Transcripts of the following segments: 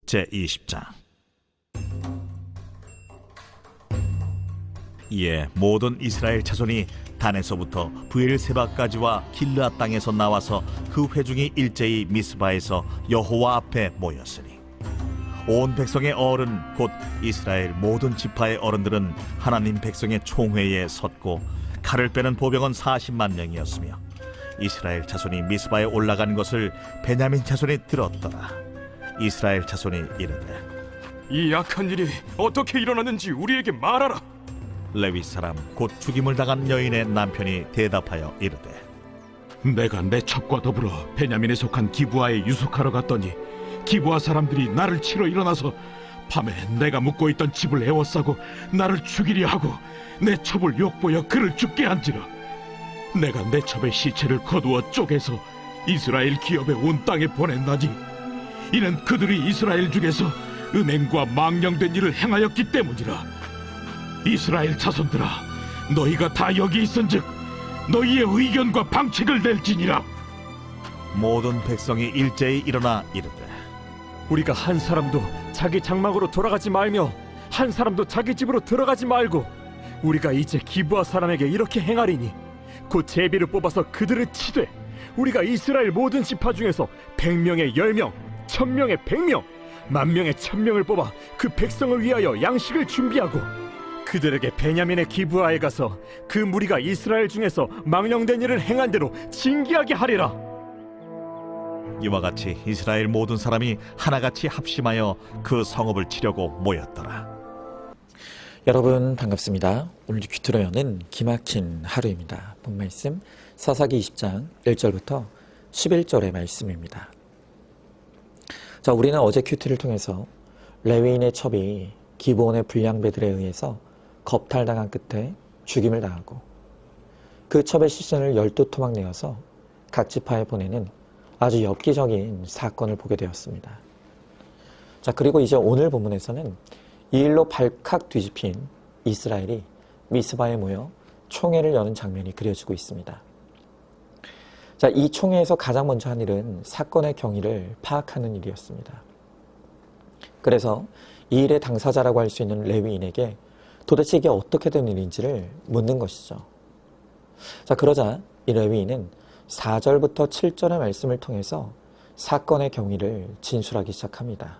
제20장. 이에 모든 이스라엘 자손이 단에서부터 브엘세바까지와 길르앗 땅에서 나와서 그 회중이 일제히 미스바에서 여호와 앞에 모였으니 온 백성의 어른 곧 이스라엘 모든 지파의 어른들은 하나님 백성의 총회에 섰고 칼을 빼는 보병은 40만 명이었으며 이스라엘 자손이 미스바에 올라간 것을 베냐민 자손이 들었더라. 이스라엘 자손이 이르되 이 악한 일이 어떻게 일어났는지 우리에게 말하라. 레위 사람 곧 죽임을 당한 여인의 남편이 대답하여 이르되 내가 내 첩과 더불어 베냐민에 속한 기브아에 유숙하러 갔더니 기브아 사람들이 나를 치러 일어나서 밤에 내가 묵고 있던 집을 에워싸고 나를 죽이려 하고 내 첩을 욕보여 그를 죽게 한지라. 내가 내 첩의 시체를 거두어 쪼개서 이스라엘 기업의 온 땅에 보냈나니 이는 그들이 이스라엘 중에서 음행과 망령된 일을 행하였기 때문이라. 이스라엘 자손들아, 너희가 다 여기 있은즉 너희의 의견과 방책을 낼지니라. 모든 백성이 일제히 일어나 이르되 우리가 한 사람도 자기 장막으로 돌아가지 말며 한 사람도 자기 집으로 들어가지 말고 우리가 이제 기브아 사람에게 이렇게 행하리니 곧 제비를 뽑아서 그들을 치되 우리가 이스라엘 모든 지파 중에서 100명에 10명, 1000명에 100명, 10,000명에 1000명을 뽑아 그 백성을 위하여 양식을 준비하고 그들에게 베냐민의 기브아에 가서 그 무리가 이스라엘 중에서 망령된 일을 행한 대로 징계하게 하리라. 이와 같이 이스라엘 모든 사람이 하나같이 합심하여 그 성읍을 치려고 모였더라. 여러분 반갑습니다. 오늘 큐티로 여는 기막힌 하루입니다. 본 말씀 사사기 20장 1절부터 11절의 말씀입니다. 자, 우리는 어제 큐티를 통해서 레위인의 첩이 기브온의 불량배들에 의해서 겁탈당한 끝에 죽임을 당하고 그 첩의 시신을 12토막 내어서 각 지파에 보내는 아주 엽기적인 사건을 보게 되었습니다. 자, 그리고 이제 오늘 본문에서는 이 일로 발칵 뒤집힌 이스라엘이 미스바에 모여 총회를 여는 장면이 그려지고 있습니다. 자, 이 총회에서 가장 먼저 한 일은 사건의 경위를 파악하는 일이었습니다. 그래서 이 일의 당사자라고 할 수 있는 레위인에게 도대체 이게 어떻게 된 일인지를 묻는 것이죠. 자, 그러자 이 레위인은 4절부터 7절의 말씀을 통해서 사건의 경위를 진술하기 시작합니다.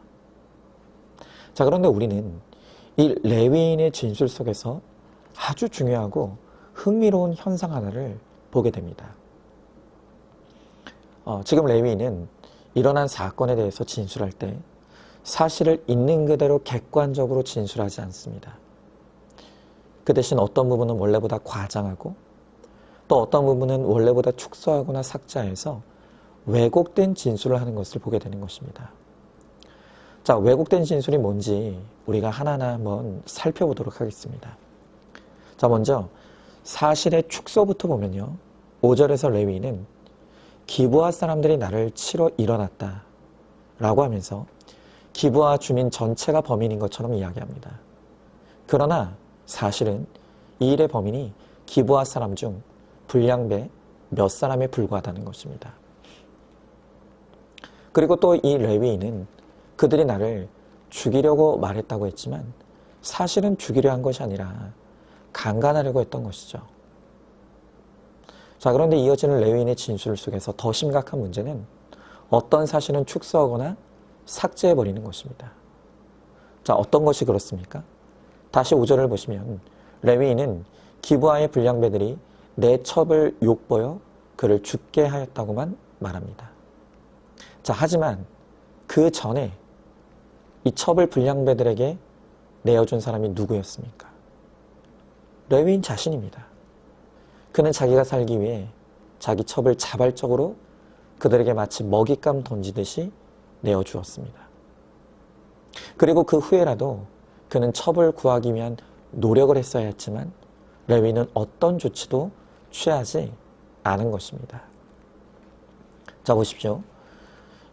자, 그런데 우리는 이 레위인의 진술 속에서 아주 중요하고 흥미로운 현상 하나를 보게 됩니다. 지금 레위인은 일어난 사건에 대해서 진술할 때 사실을 있는 그대로 객관적으로 진술하지 않습니다. 그 대신 어떤 부분은 원래보다 과장하고 또 어떤 부분은 원래보다 축소하거나 삭제해서 왜곡된 진술을 하는 것을 보게 되는 것입니다. 자, 왜곡된 진술이 뭔지 우리가 하나하나 한번 살펴보도록 하겠습니다. 자, 먼저 사실의 축소부터 보면요. 5절에서 레위인은 기브아 사람들이 나를 치러 일어났다 라고 하면서 기브아 주민 전체가 범인인 것처럼 이야기합니다. 그러나 사실은 이 일의 범인이 기브아 사람 중 불량배 몇 사람에 불과하다는 것입니다. 그리고 또 이 레위인은 그들이 나를 죽이려고 말했다고 했지만 사실은 죽이려 한 것이 아니라 강간하려고 했던 것이죠. 자, 그런데 이어지는 레위인의 진술 속에서 더 심각한 문제는 어떤 사실은 축소하거나 삭제해버리는 것입니다. 자, 어떤 것이 그렇습니까? 다시 5절을 보시면 레위인은 기브아의 불량배들이 내 첩을 욕보여 그를 죽게 하였다고만 말합니다. 자, 하지만 그 전에 이 첩을 불량배들에게 내어준 사람이 누구였습니까? 레위인 자신입니다. 그는 자기가 살기 위해 자기 첩을 자발적으로 그들에게 마치 먹잇감 던지듯이 내어주었습니다. 그리고 그 후에라도 그는 첩을 구하기 위한 노력을 했어야 했지만 레위는 어떤 조치도 취하지 않은 것입니다. 자, 보십시오.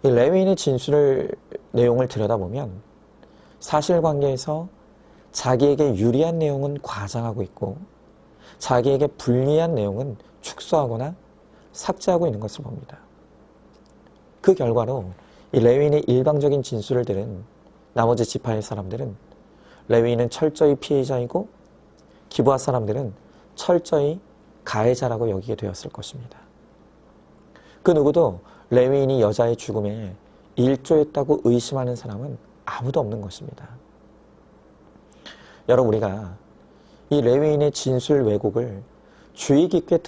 이 레위인의 진술을 내용을 들여다보면 사실관계에서 자기에게 유리한 내용은 과장하고 있고 자기에게 불리한 내용은 축소하거나 삭제하고 있는 것을 봅니다. 그 결과로 이 레위인의 일방적인 진술을 들은 나머지 지파의 사람들은 레위인은 철저히 피해자이고 기브아 사람들은 철저히 가해자라고 여기게 되었을 것입니다. 그 누구도 레위인이 여자의 죽음에 일조했다고 의심하는 사람은 아무도 없는 것입니다. 여러분, 우리가 이 레위인의 진술 왜곡을 주의 깊게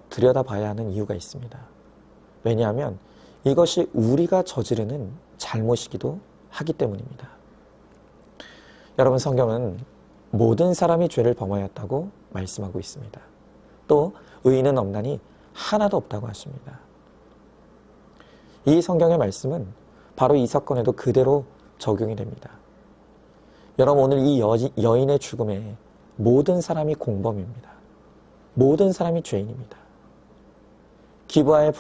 들여다봐야 하는 이유가 있습니다. 왜냐하면 이것이 우리가 저지르는 잘못이기도 하기 때문입니다. 여러분, 성경은 모든 사람이 죄를 범하였다고 말씀하고 있습니다. 또 의인은 없나니 하나도 없다고 하십니다. 이 성경의 말씀은 바로 이 사건에도 그대로 적용이 됩니다. 여러분, 오늘 이 여인의 죽음에 모든 사람이 공범입니다. 모든 사람이 죄인입니다. 기브아의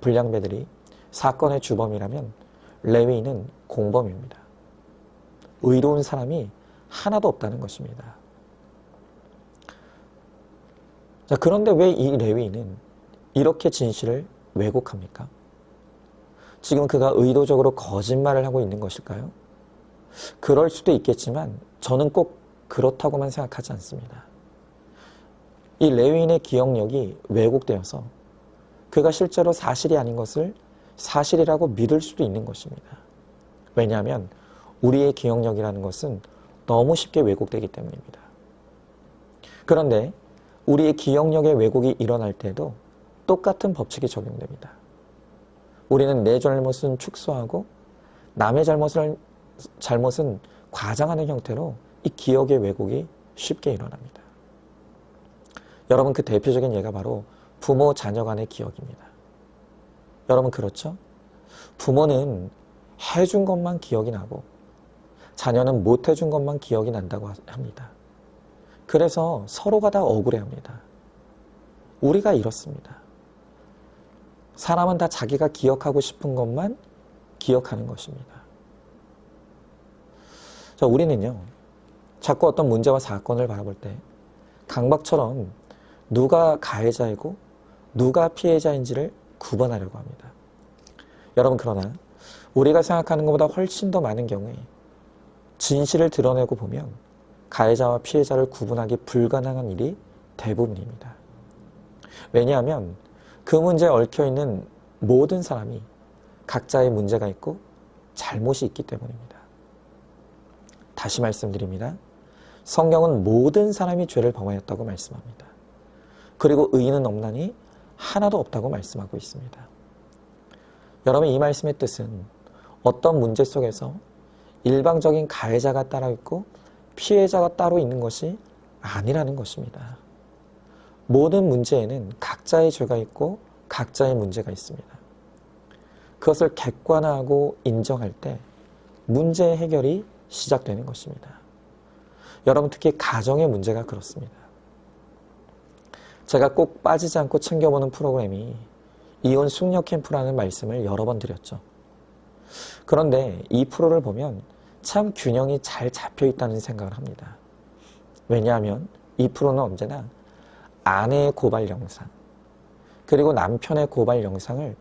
불량배들이 사건의 주범이라면 레위인은 공범입니다. 의로운 사람이 하나도 없다는 것입니다. 자, 그런데 왜 이 레위인은 이렇게 진실을 왜곡합니까? 지금 그가 의도적으로 거짓말을 하고 있는 것일까요? 그럴 수도 있겠지만 저는 꼭 그렇다고만 생각하지 않습니다. 이 레위인의 기억력이 왜곡되어서 그가 실제로 사실이 아닌 것을 사실이라고 믿을 수도 있는 것입니다. 왜냐하면 우리의 기억력이라는 것은 너무 쉽게 왜곡되기 때문입니다. 그런데 우리의 기억력의 왜곡이 일어날 때도 똑같은 법칙이 적용됩니다. 우리는 내 잘못은 축소하고 남의 잘못은 과장하는 형태로 이 기억의 왜곡이 쉽게 일어납니다. 여러분, 그 대표적인 예가 바로 부모 자녀 간의 기억입니다. 여러분, 그렇죠? 부모는 해준 것만 기억이 나고 자녀는 못 해준 것만 기억이 난다고 합니다. 그래서 서로가 다 억울해합니다. 우리가 이렇습니다. 사람은 다 자기가 기억하고 싶은 것만 기억하는 것입니다. 자, 우리는요, 자꾸 어떤 문제와 사건을 바라볼 때 강박처럼 누가 가해자이고 누가 피해자인지를 구분하려고 합니다. 여러분, 그러나 우리가 생각하는 것보다 훨씬 더 많은 경우에 진실을 드러내고 보면 가해자와 피해자를 구분하기 불가능한 일이 대부분입니다. 왜냐하면 그 문제에 얽혀있는 모든 사람이 각자의 문제가 있고 잘못이 있기 때문입니다. 다시 말씀드립니다. 성경은 모든 사람이 죄를 범하였다고 말씀합니다. 그리고 의인은 없나니 하나도 없다고 말씀하고 있습니다. 여러분, 이 말씀의 뜻은 어떤 문제 속에서 일방적인 가해자가 따로 있고 피해자가 따로 있는 것이 아니라는 것입니다. 모든 문제에는 각자의 죄가 있고 각자의 문제가 있습니다. 그것을 객관화하고 인정할 때 문제의 해결이 시작되는 것입니다. 여러분, 특히 가정의 문제가 그렇습니다. 제가 꼭 빠지지 않고 챙겨보는 프로그램이 이혼 숙녀 캠프라는 말씀을 여러 번 드렸죠. 그런데 이 프로를 보면 참 균형이 잘 잡혀 있다는 생각을 합니다. 왜냐하면 이 프로는 언제나 아내의 고발 영상, 그리고 남편의 고발 영상을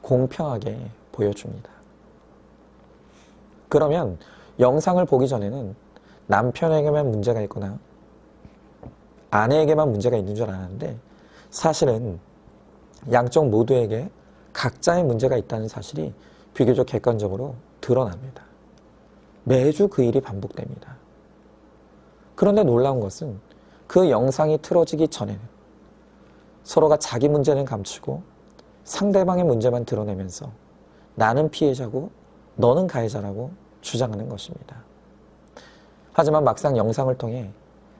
공평하게 보여줍니다. 그러면 영상을 보기 전에는 남편에게만 문제가 있거나 아내에게만 문제가 있는 줄 알았는데 사실은 양쪽 모두에게 각자의 문제가 있다는 사실이 비교적 객관적으로 드러납니다. 매주 그 일이 반복됩니다. 그런데 놀라운 것은 그 영상이 틀어지기 전에는 서로가 자기 문제는 감추고 상대방의 문제만 드러내면서 나는 피해자고 너는 가해자라고 주장하는 것입니다. 하지만 막상 영상을 통해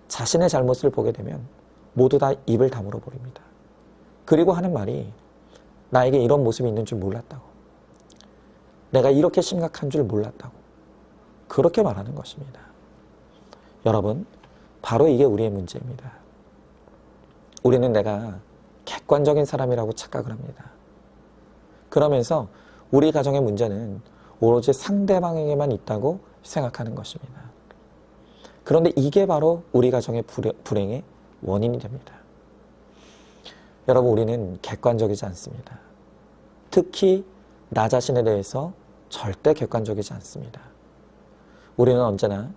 자신의 잘못을 보게 되면 모두 다 입을 다물어 버립니다. 그리고 하는 말이 나에게 이런 모습이 있는 줄 몰랐다고, 내가 이렇게 심각한 줄 몰랐다고, 그렇게 말하는 것입니다. 여러분, 바로 이게 우리의 문제입니다. 우리는 내가 객관적인 사람이라고 착각을 합니다. 그러면서 우리 가정의 문제는 오로지 상대방에게만 있다고 생각하는 것입니다. 그런데 이게 바로 우리 가정의 불행의 원인이 됩니다. 여러분, 우리는 객관적이지 않습니다. 특히 나 자신에 대해서 절대 객관적이지 않습니다. 우리는 언제나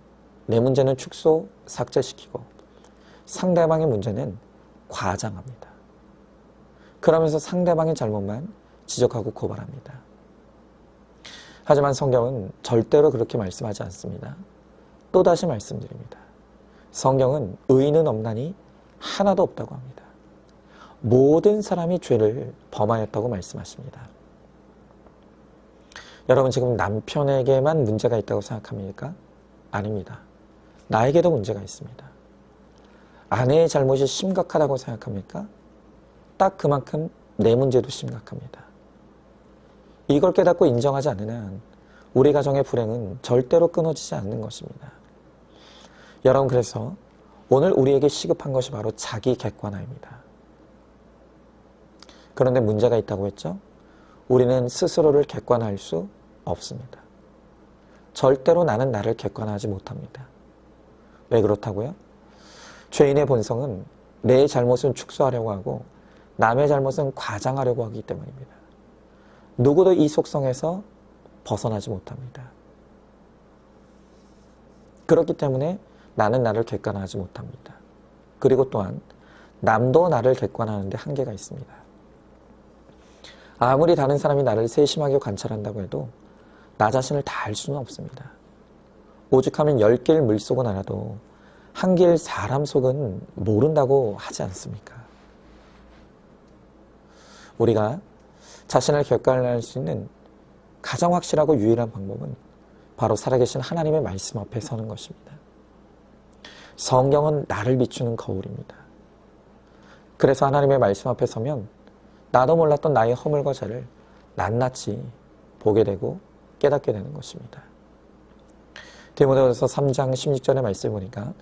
내 문제는 축소, 삭제시키고 상대방의 문제는 과장합니다. 그러면서 상대방의 잘못만 지적하고 고발합니다. 하지만 성경은 절대로 그렇게 말씀하지 않습니다. 또다시 말씀드립니다. 성경은 의인은 없나니 하나도 없다고 합니다. 모든 사람이 죄를 범하였다고 말씀하십니다. 여러분 지금 남편에게만 문제가 있다고 생각합니까? 아닙니다. 나에게도 문제가 있습니다. 아내의 잘못이 심각하다고 생각합니까? 딱 그만큼 내 문제도 심각합니다. 이걸 깨닫고 인정하지 않는 한 우리 가정의 불행은 절대로 끊어지지 않는 것입니다. 여러분 그래서 오늘 우리에게 시급한 것이 바로 자기 객관화입니다. 그런데 문제가 있다고 했죠? 우리는 스스로를 객관화할 수 없습니다. 절대로 나는 나를 객관화하지 못합니다. 왜 그렇다고요? 죄인의 본성은 내 잘못은 축소하려고 하고 남의 잘못은 과장하려고 하기 때문입니다. 누구도 이 속성에서 벗어나지 못합니다. 그렇기 때문에 나는 나를 객관화하지 못합니다. 그리고 또한 남도 나를 객관화하는데 한계가 있습니다. 아무리 다른 사람이 나를 세심하게 관찰한다고 해도 나 자신을 다 알 수는 없습니다. 오죽하면 10개의 물속은 알아도 1개의 사람 속은 모른다고 하지 않습니까? 우리가 자신을 객관화할 수 있는 가장 확실하고 유일한 방법은 바로 살아계신 하나님의 말씀 앞에 서는 것입니다. 성경은 나를 비추는 거울입니다. 그래서 하나님의 말씀 앞에 서면 나도 몰랐던 나의 허물과 죄를 낱낱이 보게 되고 깨닫게 되는 것입니다. 디모데후서 3장 16절의 말씀을 보니까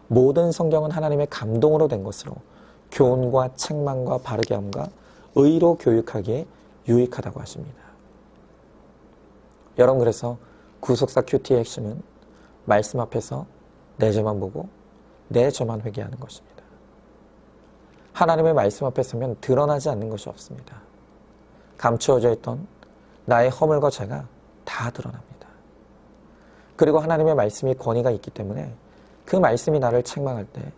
모든 성경은 하나님의 감동으로 된 것으로 교훈과 책망과 바르게 함과 의로 교육하기에 유익하다고 하십니다. 여러분 그래서 구속사 큐티의 핵심은 말씀 앞에서 내 죄만 보고 내 죄만 회개하는 것입니다. 하나님의 말씀 앞에 서면 드러나지 않는 것이 없습니다. 감추어져 있던 나의 허물과 죄가 다 드러납니다. 그리고 하나님의 말씀이 권위가 있기 때문에 그 말씀이 나를 책망할 때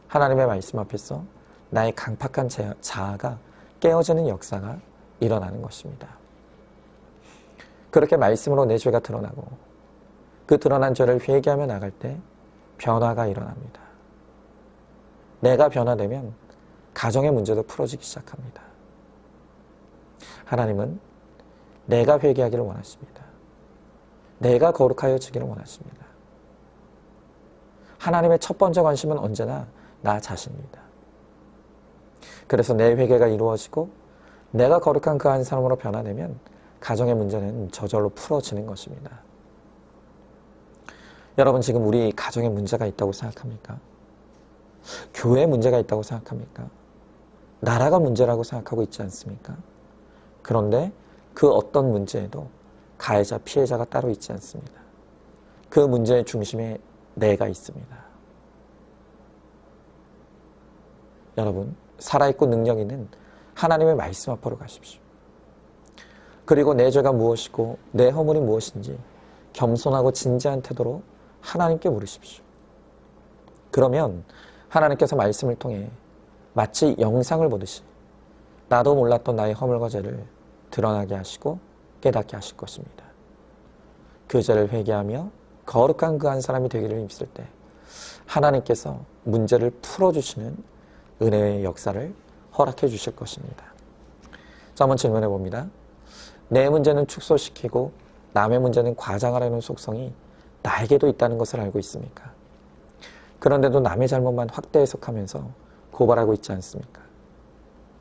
하나님의 말씀 앞에서 나의 강팍한 자아가 깨어지는 역사가 일어나는 것입니다. 그렇게 말씀으로 내 죄가 드러나고 그 드러난 죄를 회개하며 나갈 때 변화가 일어납니다. 내가 변화되면 가정의 문제도 풀어지기 시작합니다. 하나님은 내가 회개하기를 원하십니다. 내가 거룩하여지기를 원하십니다. 하나님의 첫 번째 관심은 언제나 나 자신입니다. 그래서 내 회개가 이루어지고 내가 거룩한 그 한 사람으로 변화되면 가정의 문제는 저절로 풀어지는 것입니다. 여러분 지금 우리 가정에 문제가 있다고 생각합니까? 교회에 문제가 있다고 생각합니까? 나라가 문제라고 생각하고 있지 않습니까? 그런데 그 어떤 문제에도 가해자, 피해자가 따로 있지 않습니다. 그 문제의 중심에 내가 있습니다. 여러분, 살아있고 능력 있는 하나님의 말씀 앞으로 가십시오. 그리고 내 죄가 무엇이고 내 허물이 무엇인지 겸손하고 진지한 태도로 하나님께 물으십시오. 그러면 하나님께서 말씀을 통해 마치 영상을 보듯이 나도 몰랐던 나의 허물과 죄를 드러나게 하시고 깨닫게 하실 것입니다. 그 죄를 회개하며 거룩한 그 한 사람이 되기를 힘쓸 때 하나님께서 문제를 풀어주시는 은혜의 역사를 허락해 주실 것입니다. 자, 한번 질문해 봅니다. 내 문제는 축소시키고 남의 문제는 과장하려는 속성이 나에게도 있다는 것을 알고 있습니까? 그런데도 남의 잘못만 확대 해석하면서 고발하고 있지 않습니까?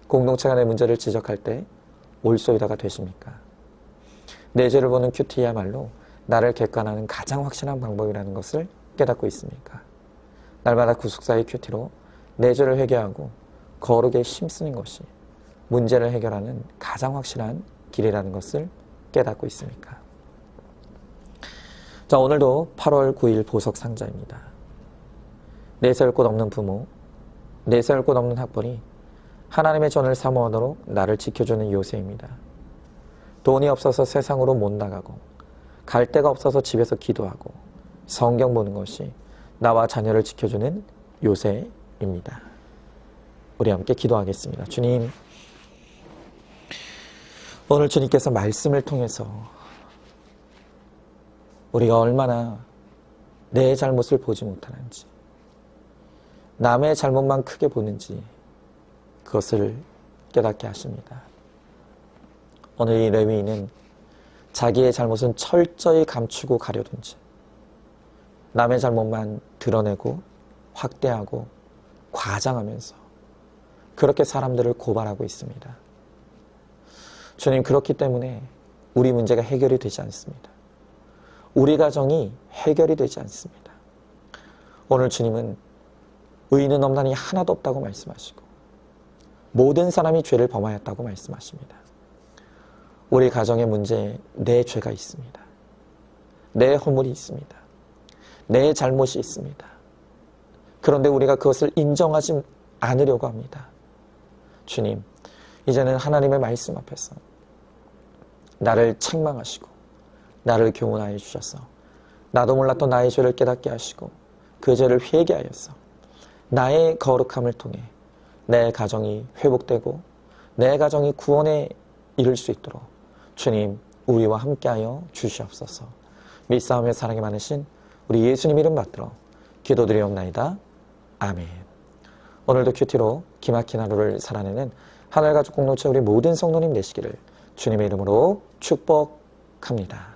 공동체가 내 문제를 지적할 때 올소이다가 되십니까? 내 죄를 보는 큐티야말로 나를 객관하는 가장 확실한 방법이라는 것을 깨닫고 있습니까? 날마다 구속사의 큐티로 내 죄를 회개하고 거룩에 힘쓰는 것이 문제를 해결하는 가장 확실한 길이라는 것을 깨닫고 있습니까? 자, 오늘도 8월 9일 보석 상자입니다. 내세울 곳 없는 부모, 내세울 곳 없는 학벌이 하나님의 전을 사모하도록 나를 지켜주는 요새입니다. 돈이 없어서 세상으로 못 나가고 갈 데가 없어서 집에서 기도하고 성경 보는 것이 나와 자녀를 지켜주는 요새입니다. 우리 함께 기도하겠습니다. 주님, 오늘 주님께서 말씀을 통해서 우리가 얼마나 내 잘못을 보지 못하는지, 남의 잘못만 크게 보는지 그것을 깨닫게 하십니다. 오늘 이 레위인은 자기의 잘못은 철저히 감추고 가려둔 채 남의 잘못만 드러내고 확대하고 과장하면서 그렇게 사람들을 고발하고 있습니다. 주님, 그렇기 때문에 우리 문제가 해결이 되지 않습니다. 우리 가정이 해결이 되지 않습니다. 오늘 주님은 의인은 없나니 하나도 없다고 말씀하시고 모든 사람이 죄를 범하였다고 말씀하십니다. 우리 가정의 문제에 내 죄가 있습니다. 내 허물이 있습니다. 내 잘못이 있습니다. 그런데 우리가 그것을 인정하지 않으려고 합니다. 주님, 이제는 하나님의 말씀 앞에서 나를 책망하시고 나를 교훈하여 주셔서 나도 몰랐던 나의 죄를 깨닫게 하시고 그 죄를 회개하여서 나의 거룩함을 통해 내 가정이 회복되고 내 가정이 구원에 이를 수 있도록 주님, 우리와 함께하여 주시옵소서. 믿사오며 사랑이 많으신 우리 예수님 이름 받들어 기도드리옵나이다. 아멘. 오늘도 큐티로 기막힌 하루를 살아내는 하늘가족 공동체 우리 모든 성도님 되시기를 주님의 이름으로 축복합니다.